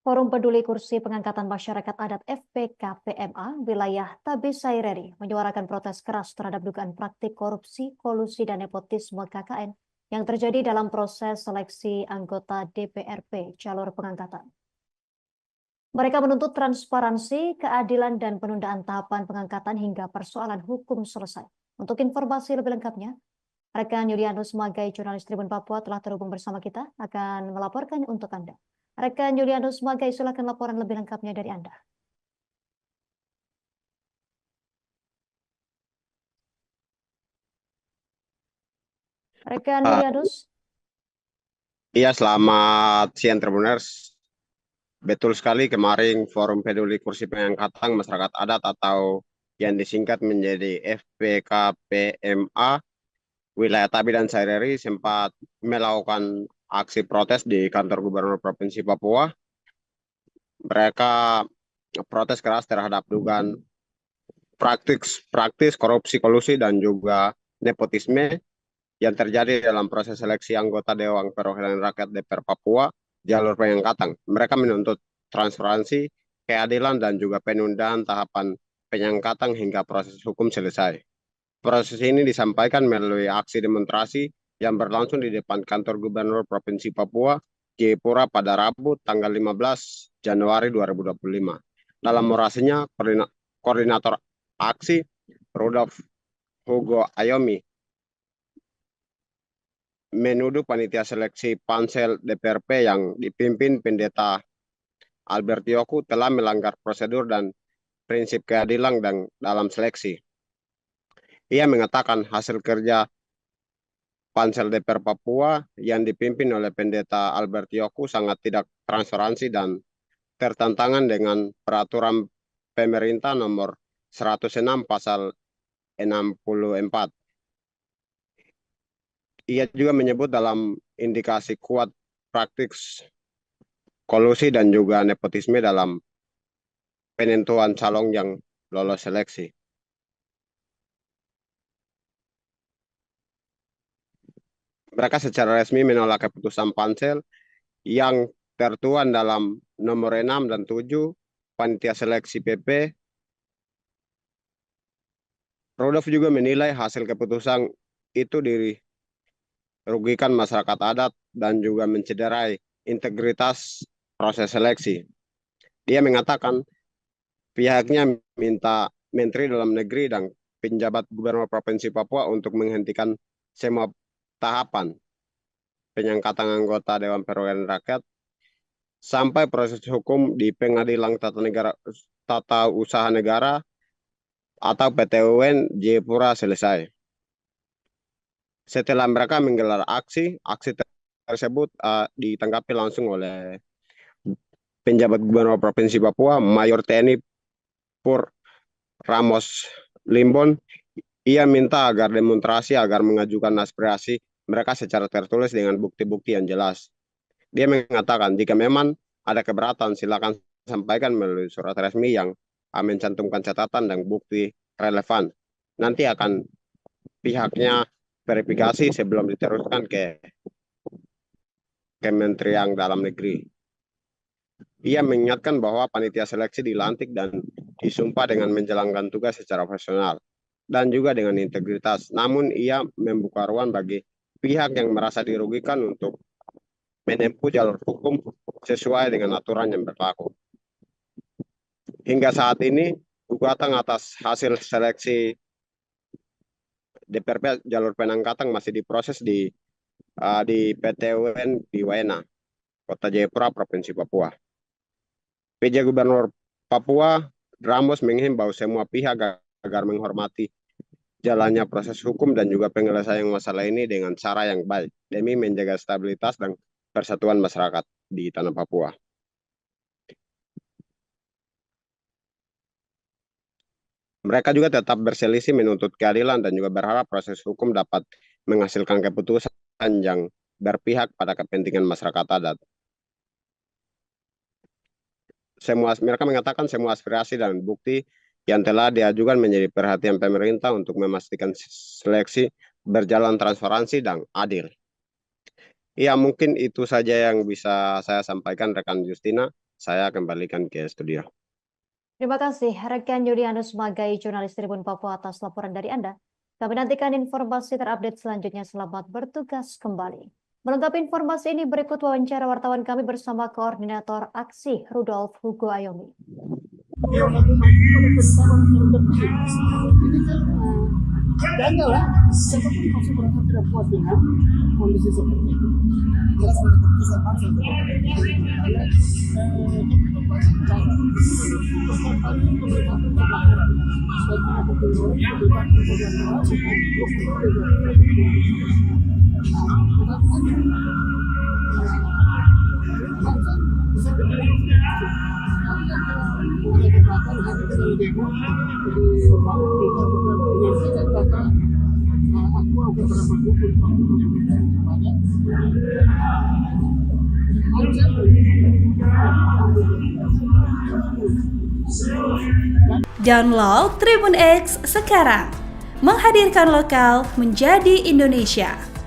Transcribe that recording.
Forum Peduli Kursi Pengangkatan Masyarakat Adat FPKPMA wilayah Tabesaireri menyuarakan protes keras terhadap dugaan praktik korupsi, kolusi, dan nepotisme KKN yang terjadi dalam proses seleksi anggota DPRP jalur pengangkatan. Mereka menuntut transparansi, keadilan, dan penundaan tahapan pengangkatan hingga persoalan hukum selesai. Untuk informasi lebih lengkapnya, rekan Yulianus Magai, jurnalis Tribun Papua telah terhubung bersama kita, akan melaporkan untuk Anda. Rekan Yulianus Magai, silakan laporan lebih lengkapnya dari Anda. Rekan Yulianus. Iya, selamat siang Tribuners. Betul sekali, kemarin Forum Peduli Kursi Pengangkatan Masyarakat Adat atau yang disingkat menjadi FPKPMA wilayah Tabi dan Saireri sempat melakukan aksi protes di kantor Gubernur Provinsi Papua. Mereka protes keras terhadap dugaan praktis korupsi, kolusi, dan juga nepotisme yang terjadi dalam proses seleksi anggota Dewan Perwakilan Rakyat DPR Papua jalur pengangkatan. Mereka menuntut transparansi, keadilan, dan juga penundaan tahapan pengangkatan hingga proses hukum selesai. Proses ini disampaikan melalui aksi demonstrasi yang berlangsung di depan kantor Gubernur Provinsi Papua, Jayapura pada Rabu tanggal 15 Januari 2025. Dalam orasinya, koordinator aksi Rudolf Hugo Ayomi menuduh panitia seleksi pansel DPRP yang dipimpin Pendeta Albert Yoku telah melanggar prosedur dan prinsip keadilan dalam seleksi. Ia mengatakan hasil kerja pansel DPR Papua yang dipimpin oleh Pendeta Albert Yoku sangat tidak transparansi dan tertentangan dengan peraturan pemerintah nomor 106 pasal 64. Ia juga menyebut dalam indikasi kuat praktik kolusi dan juga nepotisme dalam penentuan calon yang lolos seleksi. Mereka secara resmi menolak keputusan pansel yang tertuang dalam nomor 6 dan 7 panitia seleksi PP. Rudolf juga menilai hasil keputusan itu dirugikan masyarakat adat dan juga mencederai integritas proses seleksi. Dia mengatakan pihaknya minta Menteri Dalam Negeri dan penjabat Gubernur Provinsi Papua untuk menghentikan semua tahapan pengangkatan anggota Dewan Perwakilan Rakyat sampai proses hukum di Pengadilan Tata Usaha Negara atau PT-UN Jayapura selesai. Setelah mereka menggelar aksi tersebut ditanggapi langsung oleh penjabat Gubernur Provinsi Papua, Mayor TNI Pur Ramos Limbon. Ia minta agar demonstrasi agar mengajukan aspirasi mereka secara tertulis dengan bukti-bukti yang jelas. Dia mengatakan jika memang ada keberatan silakan sampaikan melalui surat resmi yang mencantumkan catatan dan bukti relevan. Nanti akan pihaknya verifikasi sebelum diteruskan ke Kementerian Dalam Negeri. Ia mengingatkan bahwa panitia seleksi dilantik dan disumpah dengan menjalankan tugas secara profesional dan juga dengan integritas. Namun ia membuka ruang bagi pihak yang merasa dirugikan untuk menempuh jalur hukum sesuai dengan aturan yang berlaku. Hingga saat ini, gugatan atas hasil seleksi DPRP jalur pengangkatan masih diproses di PT-UN di Waena, Kota Jayapura, Provinsi Papua. PJ Gubernur Papua, Ramos menghimbau semua pihak agar menghormati jalannya proses hukum dan juga penyelesaian masalah ini dengan cara yang baik demi menjaga stabilitas dan persatuan masyarakat di tanah Papua. Mereka juga tetap berselisih menuntut keadilan dan juga berharap proses hukum dapat menghasilkan keputusan yang berpihak pada kepentingan masyarakat adat. Mereka mengatakan semua aspirasi dan bukti yang telah diajukan menjadi perhatian pemerintah untuk memastikan seleksi berjalan transparansi dan adil. Ya, mungkin itu saja yang bisa saya sampaikan rekan Justina. saya kembalikan ke studio. Terima kasih rekan Yulianus Magai, jurnalis Tribun Papua atas laporan dari Anda. Kami nantikan informasi terupdate selanjutnya. Selamat bertugas kembali. Melengkapi informasi ini berikut wawancara wartawan kami bersama Koordinator Aksi Rudolf Hugo Ayomi. Janggal lah, seperti masih mereka tidak puas dengan kondisi seperti itu. Jelas ada keputusan paksa Download Tribun X sekarang, menghadirkan lokal menjadi Indonesia.